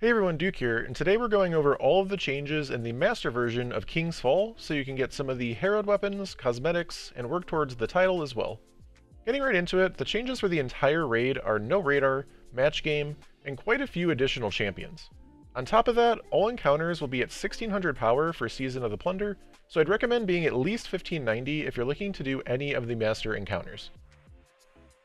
Hey everyone, Duke here, and today we're going over all of the changes in the Master version of King's Fall, so you can get some of the Harrowed weapons, cosmetics, and work towards the title as well. Getting right into it, the changes for the entire raid are no radar, match game, and quite a few additional champions. On top of that, all encounters will be at 1600 power for Season of the Plunder, so I'd recommend being at least 1590 if you're looking to do any of the Master encounters.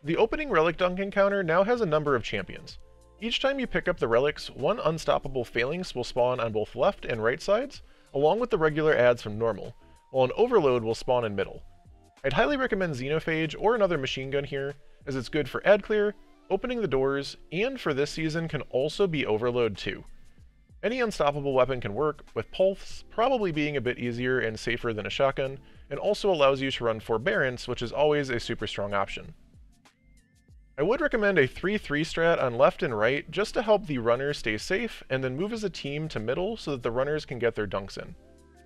The opening Relic Dunk encounter now has a number of champions. Each time you pick up the relics, one unstoppable phalanx will spawn on both left and right sides, along with the regular adds from normal, while an overload will spawn in middle. I'd highly recommend Xenophage or another machine gun here, as it's good for ad clear, opening the doors, and for this season can also be overload too. Any unstoppable weapon can work, with Pulse probably being a bit easier and safer than a shotgun, and also allows you to run Forbearance, which is always a super strong option. I would recommend a 3-3 strat on left and right just to help the runners stay safe and then move as a team to middle so that the runners can get their dunks in.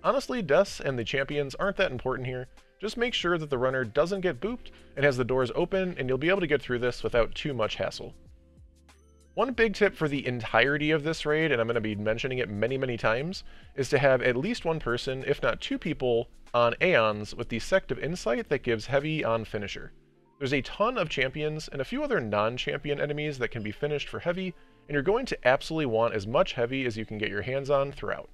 Honestly, deaths and the champions aren't that important here, just make sure that the runner doesn't get booped and has the doors open, and you'll be able to get through this without too much hassle. One big tip for the entirety of this raid, and I'm going to be mentioning it many times, is to have at least one person, if not two people, on Aeons with the Sect of Insight that gives heavy on finisher. There's a ton of champions and a few other non-champion enemies that can be finished for heavy, and you're going to absolutely want as much heavy as you can get your hands on throughout.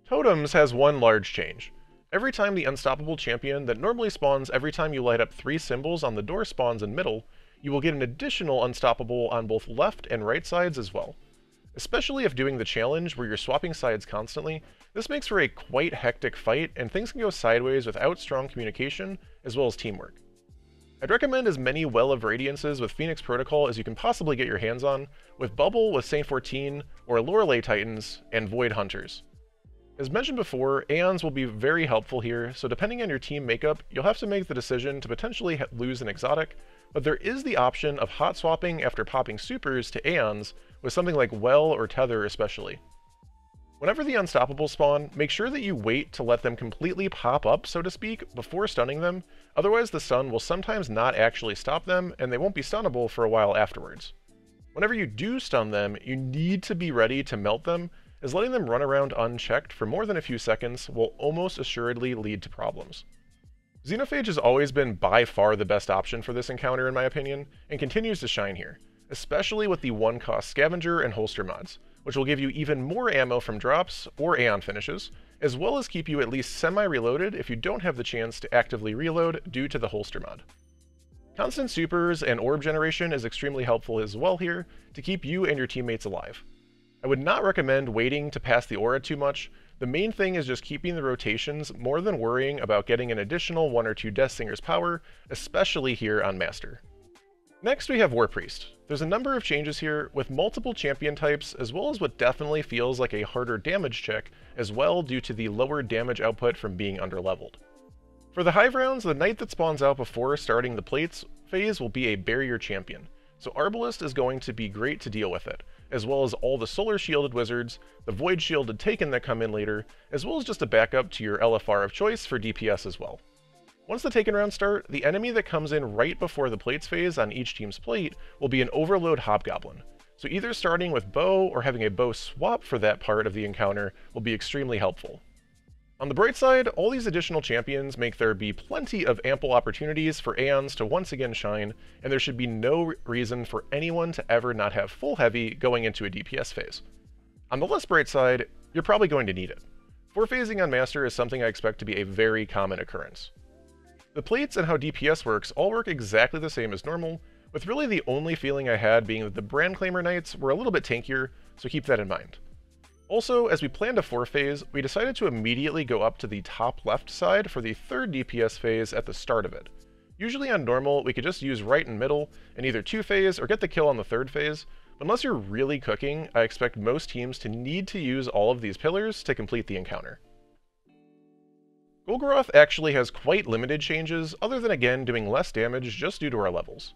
Totems has one large change. Every time the unstoppable champion that normally spawns every time you light up 3 symbols on the door spawns in middle, you will get an additional unstoppable on both left and right sides as well. Especially if doing the challenge where you're swapping sides constantly, this makes for a quite hectic fight and things can go sideways without strong communication as well as teamwork. I'd recommend as many Well of Radiances with Phoenix Protocol as you can possibly get your hands on, with Bubble with Saint 14, or Lorelei Titans, and Void Hunters. As mentioned before, Aeons will be very helpful here, so depending on your team makeup, you'll have to make the decision to potentially lose an exotic, but there is the option of hot swapping after popping supers to Aeons with something like Well or Tether especially. Whenever the unstoppable spawn, make sure that you wait to let them completely pop up, so to speak, before stunning them, otherwise the stun will sometimes not actually stop them, and they won't be stunnable for a while afterwards. Whenever you do stun them, you need to be ready to melt them, as letting them run around unchecked for more than a few seconds will almost assuredly lead to problems. Xenophage has always been by far the best option for this encounter in my opinion, and continues to shine here, especially with the 1-cost scavenger and holster mods, which will give you even more ammo from drops or Aeon finishes, as well as keep you at least semi-reloaded if you don't have the chance to actively reload due to the holster mod. Constant supers and orb generation is extremely helpful as well here to keep you and your teammates alive. I would not recommend waiting to pass the aura too much. The main thing is just keeping the rotations more than worrying about getting an additional 1 or 2 Death Singer's power, especially here on Master. Next we have Warpriest. There's a number of changes here, with multiple champion types, as well as what definitely feels like a harder damage check as well due to the lower damage output from being underleveled. For the Hive rounds, the knight that spawns out before starting the plates phase will be a barrier champion, so Arbalest is going to be great to deal with it, as well as all the solar shielded wizards, the void shielded Taken that come in later, as well as just a backup to your LFR of choice for DPS as well. Once the Taken rounds start, the enemy that comes in right before the plates phase on each team's plate will be an overload hobgoblin, so either starting with bow or having a bow swap for that part of the encounter will be extremely helpful. On the bright side, all these additional champions make there be plenty of ample opportunities for Aeons to once again shine, and there should be no reason for anyone to ever not have full heavy going into a DPS phase. On the less bright side, you're probably going to need it. 4-phasing on Master is something I expect to be a very common occurrence. The plates and how DPS works all work exactly the same as normal, with really the only feeling I had being that the Brand Claimer Knights were a little bit tankier, so keep that in mind. Also, as we planned a 4-phase, we decided to immediately go up to the top left side for the 3rd DPS phase at the start of it. Usually on normal, we could just use right and middle and either 2-phase or get the kill on the 3rd phase, but unless you're really cooking, I expect most teams to need to use all of these pillars to complete the encounter. Golgoroth actually has quite limited changes, other than again doing less damage just due to our levels.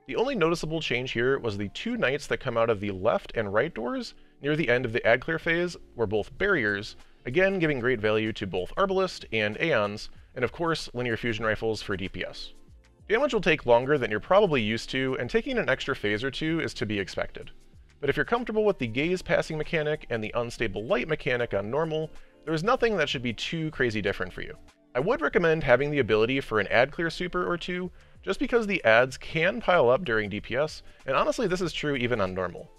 The only noticeable change here was the 2 knights that come out of the left and right doors near the end of the ad clear phase were both barriers, again giving great value to both Arbalest and Aeons, and of course linear fusion rifles for DPS. Damage will take longer than you're probably used to, and taking an extra phase or two is to be expected. but if you're comfortable with the gaze passing mechanic and the unstable light mechanic on normal, there's nothing that should be too crazy different for you. I would recommend having the ability for an ad clear super or two, just because the ads can pile up during DPS, and honestly this is true even on normal.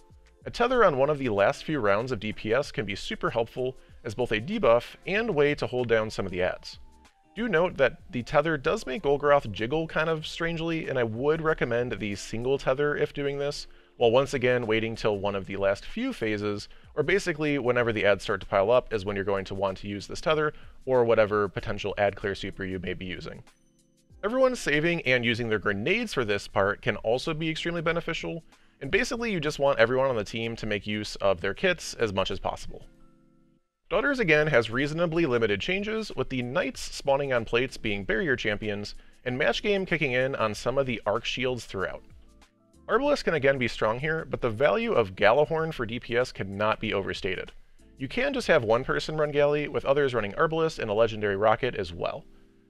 A tether on one of the last few rounds of DPS can be super helpful as both a debuff and way to hold down some of the ads. Do note that the tether does make Golgoroth jiggle kind of strangely, and I would recommend the single tether if doing this, while once again waiting till one of the last few phases, or basically whenever the ads start to pile up is when you're going to want to use this tether, or whatever potential ad clear super you may be using. Everyone saving and using their grenades for this part can also be extremely beneficial, and basically you just want everyone on the team to make use of their kits as much as possible. Daughters again has reasonably limited changes, with the knights spawning on plates being barrier champions, and match game kicking in on some of the arc shields throughout. Arbalest can again be strong here, but the value of Gallahorn for DPS cannot be overstated. You can just have one person run Galley, with others running Arbalest and a legendary rocket as well.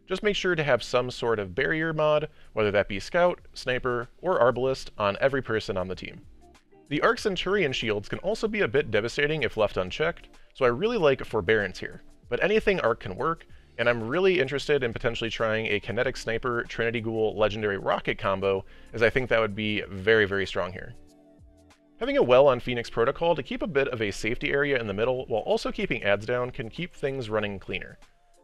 Just make sure to have some sort of barrier mod, whether that be Scout, Sniper, or Arbalest, on every person on the team. The Arc Centurion shields can also be a bit devastating if left unchecked, so I really like Forbearance here, but anything Arc can work, and I'm really interested in potentially trying a Kinetic Sniper Trinity Ghoul Legendary Rocket combo, as I think that would be very, very strong here. Having a well on Phoenix Protocol to keep a bit of a safety area in the middle while also keeping ads down can keep things running cleaner.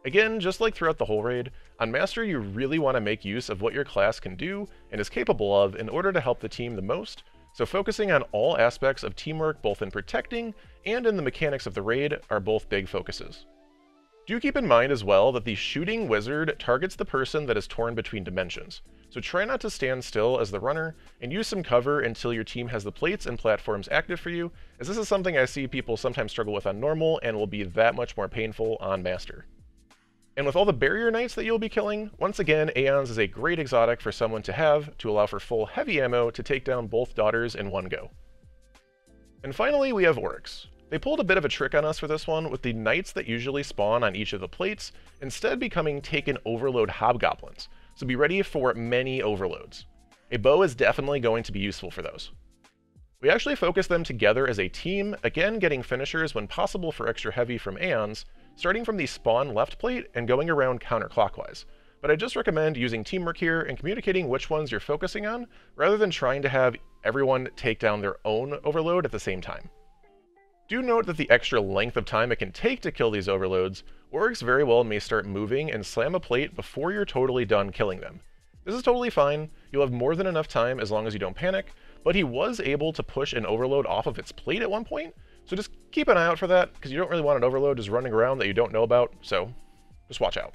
Again, just like throughout the whole raid, on Master you really want to make use of what your class can do and is capable of in order to help the team the most, so focusing on all aspects of teamwork both in protecting and in the mechanics of the raid are both big focuses. Do keep in mind as well that the shooting wizard targets the person that is torn between dimensions, so try not to stand still as the runner and use some cover until your team has the plates and platforms active for you, as this is something I see people sometimes struggle with on normal and will be that much more painful on Master. And with all the barrier knights that you'll be killing, once again, Aeons is a great exotic for someone to have to allow for full heavy ammo to take down both daughters in one go. And finally, we have Oryx. They pulled a bit of a trick on us for this one, with the knights that usually spawn on each of the plates instead becoming taken overload hobgoblins, so be ready for many overloads. A bow is definitely going to be useful for those. We actually focus them together as a team, again getting finishers when possible for extra heavy from Aeons, starting from the spawn left plate and going around counterclockwise, but I just recommend using teamwork here and communicating which ones you're focusing on, rather than trying to have everyone take down their own overload at the same time. Do note that the extra length of time it can take to kill these overloads, Oryx very well may start moving and slam a plate before you're totally done killing them. This is totally fine, you'll have more than enough time as long as you don't panic, but he was able to push an overload off of its plate at one point, so just keep an eye out for that, because you don't really want an overload just running around that you don't know about, so just watch out.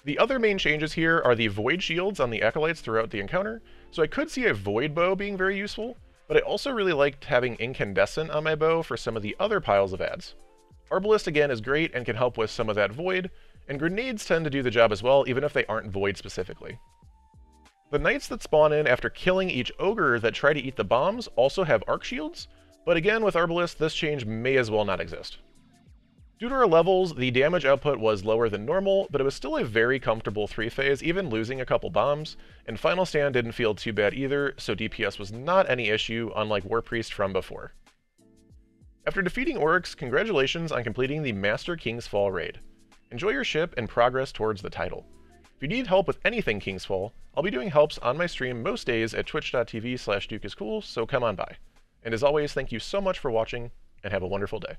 The other main changes here are the void shields on the acolytes throughout the encounter, so I could see a void bow being very useful, but I also really liked having incandescent on my bow for some of the other piles of ads. Arbalest again is great and can help with some of that void, and grenades tend to do the job as well, even if they aren't void specifically. The knights that spawn in after killing each ogre that try to eat the bombs also have arc shields, but again with Arbalest this change may as well not exist. Due to our levels, the damage output was lower than normal, but it was still a very comfortable 3-phase, even losing a couple bombs, and Final Stand didn't feel too bad either, so DPS was not any issue, unlike Warpriest from before. After defeating Oryx, congratulations on completing the Master King's Fall raid. Enjoy your ship and progress towards the title. If you need help with anything King's Fall, I'll be doing helps on my stream most days at twitch.tv/DukeIsCool, so come on by. And as always, thank you so much for watching, and have a wonderful day.